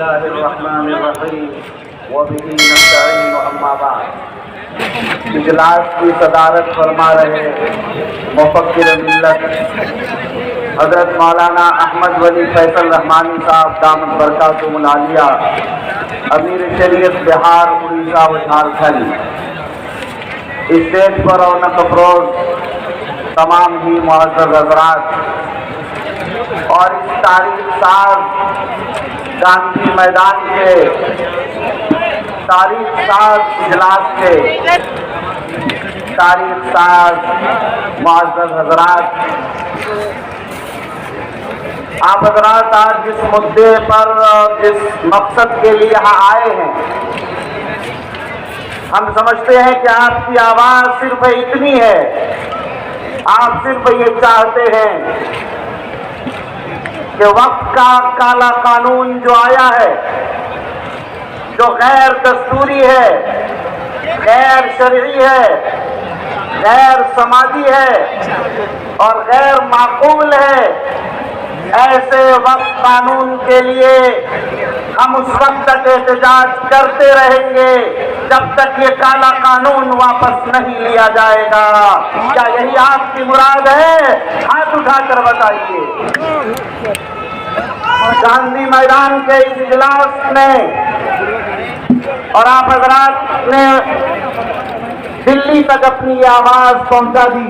الله الرحمن الرحیم وبه نستعین اما بعد۔ اجلاس کی صدارت فرما رہے مفکر ملت حضرت مولانا احمد ولی فیصل رحمانی صاحب دامت برکاتہم العالیہ، امیر شریعت بہار، اڑیسہ و جھارکھنڈ، اسٹیج پر رونق افروز تمام ہی معزز حضرات اور اس تاریخ ساز گاندھی میدان کے تاریخ ساز اجلاس کے تاریخ ساز معزز حضرات، آپ حضرات آج جس مدعے پر جس مقصد کے لیے یہاں آئے ہیں، ہم سمجھتے ہیں کہ آپ کی آواز صرف اتنی ہے، آپ صرف یہ چاہتے ہیں کہ وقت کا کالا قانون جو آیا ہے، جو غیر دستوری ہے، غیر شرعی ہے، غیر سماجی ہے اور غیر معقول ہے، ایسے وقت قانون کے لیے ہم اس وقت تک احتجاج کرتے رہیں گے جب تک یہ کالا قانون واپس نہیں لیا جائے گا۔ کیا یہی آپ کی مراد ہے؟ ہاتھ اٹھا کر بتائیے۔ گاندھی میدان کے اس اجلاس میں اور آپ حضرات نے دلی تک اپنی یہ آواز پہنچا دی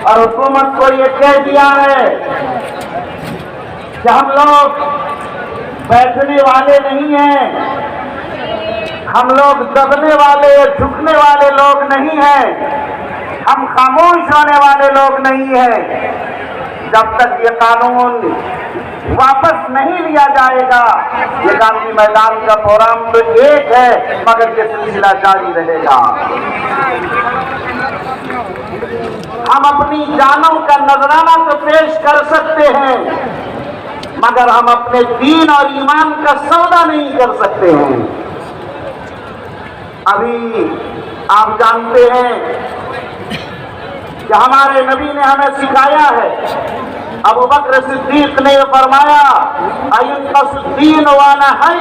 اور حکومت کو یہ کہہ دیا ہے کہ ہم لوگ بیٹھنے والے نہیں ہیں، ہم لوگ دبنے والے جھکنے والے لوگ نہیں ہیں، ہم خاموش ہونے والے لوگ نہیں ہیں۔ جب تک یہ قانون واپس نہیں لیا جائے گا، یہ گاندھی میدان کا فورم تو ایک ہے مگر یہ سلسلہ جاری رہے گا۔ ہم اپنی جانوں کا نذرانہ تو پیش کر سکتے ہیں مگر ہم اپنے دین اور ایمان کا سودا نہیں کر سکتے ہیں۔ ابھی آپ جانتے ہیں کہ ہمارے نبی نے ہمیں سکھایا ہے، ابو بکر صدیق نے فرمایا اَيُنْقَصُ الدِّينُ وَأَنَا حَيٌّ،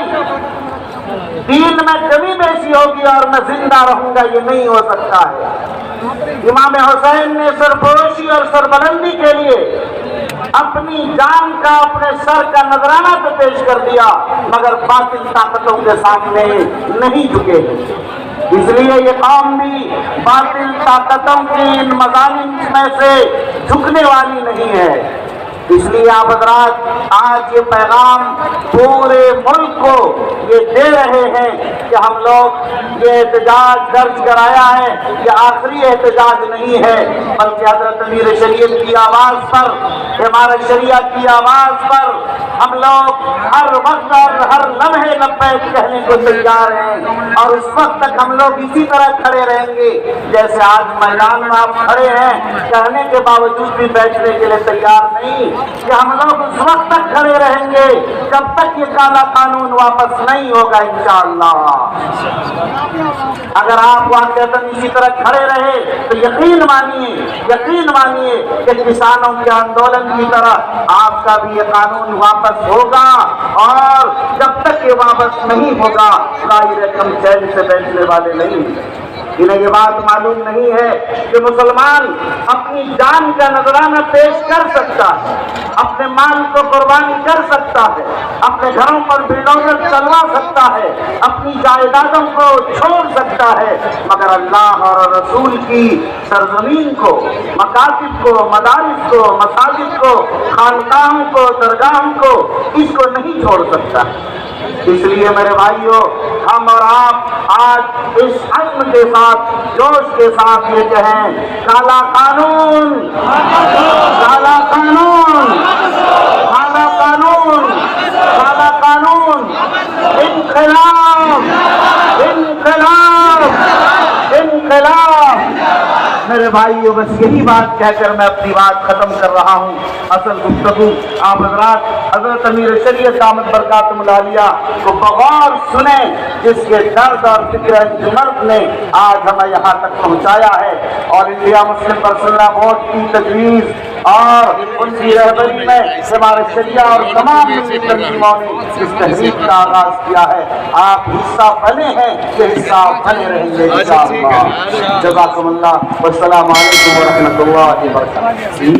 دین میں کمی بیشی ہوگی اور میں زندہ رہوں گا، یہ نہیں ہو سکتا ہے۔ امام حسین نے سرفروشی اور سربلندی کے لیے اپنی جان کا، اپنے سر کا نذرانہ تو پیش کر دیا مگر باطل طاقتوں کے سامنے نہیں جھکے۔ اس لیے یہ قوم بھی باطل طاقتوں کی ان مظالم میں سے جھکنے والی نہیں ہے۔ اس لیے آپ حضرات آج یہ پیغام پورے ملک کو یہ دے رہے ہیں کہ ہم لوگ یہ احتجاج درج کرایا ہے، یہ آخری احتجاج نہیں ہے بلکہ حضرت امیر شریعت کی آواز پر، امارت شریعت کی آواز پر ہم لوگ ہر وقت اور ہر لمحے لبیک کہنے کو تیار ہیں اور اس وقت تک ہم لوگ اسی طرح کھڑے رہیں گے جیسے آج میدان میں آپ کھڑے ہیں، کہنے کے باوجود بھی بیٹھنے کے لیے تیار نہیں، کہ ہم لوگ اس وقت تک کھڑے رہیں گے جب تک یہ کالا قانون واپس نہیں ہوگا انشاءاللہ۔ اگر آپ واقعتاً اسی طرح کھڑے رہے تو یقین مانیے کہ کسانوں کے آندولن کی طرح آپ کا بھی یہ قانون واپس ہوگا اور جب تک یہ واپس نہیں ہوگا ظاہر ہے ہم چین سے بیٹھنے والے نہیں۔ انہیں یہ بات معلوم نہیں ہے کہ مسلمان اپنی جان کا نذرانہ پیش کر سکتا ہے، اپنے مال کو قربانی کر سکتا ہے، اپنے گھروں پر بلڈوزر چلوا سکتا ہے، اپنی جائیدادوں کو چھوڑ سکتا ہے مگر اللہ اور رسول کی سرزمین کو، مکاتب کو، مدارس کو، مساجد کو، خانقاہوں کو، درگاہوں کو، اس کو نہیں چھوڑ سکتا۔ اس لیے میرے بھائیوں، ہم اور آپ آج اس عزم کے ساتھ، جوش کے ساتھ یہ کہیں کالا قانون، کالا قانون، کالا قانون، کالا قانون، انقلاب، انقلاب، انقلاب۔ میرے بھائیو بس یہی بات کہہ کر میں اپنی بات ختم کر رہا ہوں. اصل گفتگو آپ حضرات حضرت امیر شریعت دامت برکاتہم العالیہ کو بغور سنیں، جس کے درد اور فکر انجمرد نے آج ہمیں یہاں تک پہنچایا ہے. اور انڈیا مسلم پرسنل بورڈ کی تجویز اور ان کی رہبری میں ہمارے شریعہ اور تمام ملی تنظیموں نے اس تحریک کا آغاز کیا ہے. آپ حصہ بنے ہیں، یہ حصہ بنے رہیں گے انشاءاللہ. جزاکم اللہ والسلام علیکم ورحمۃ اللہ وبرکاتہ.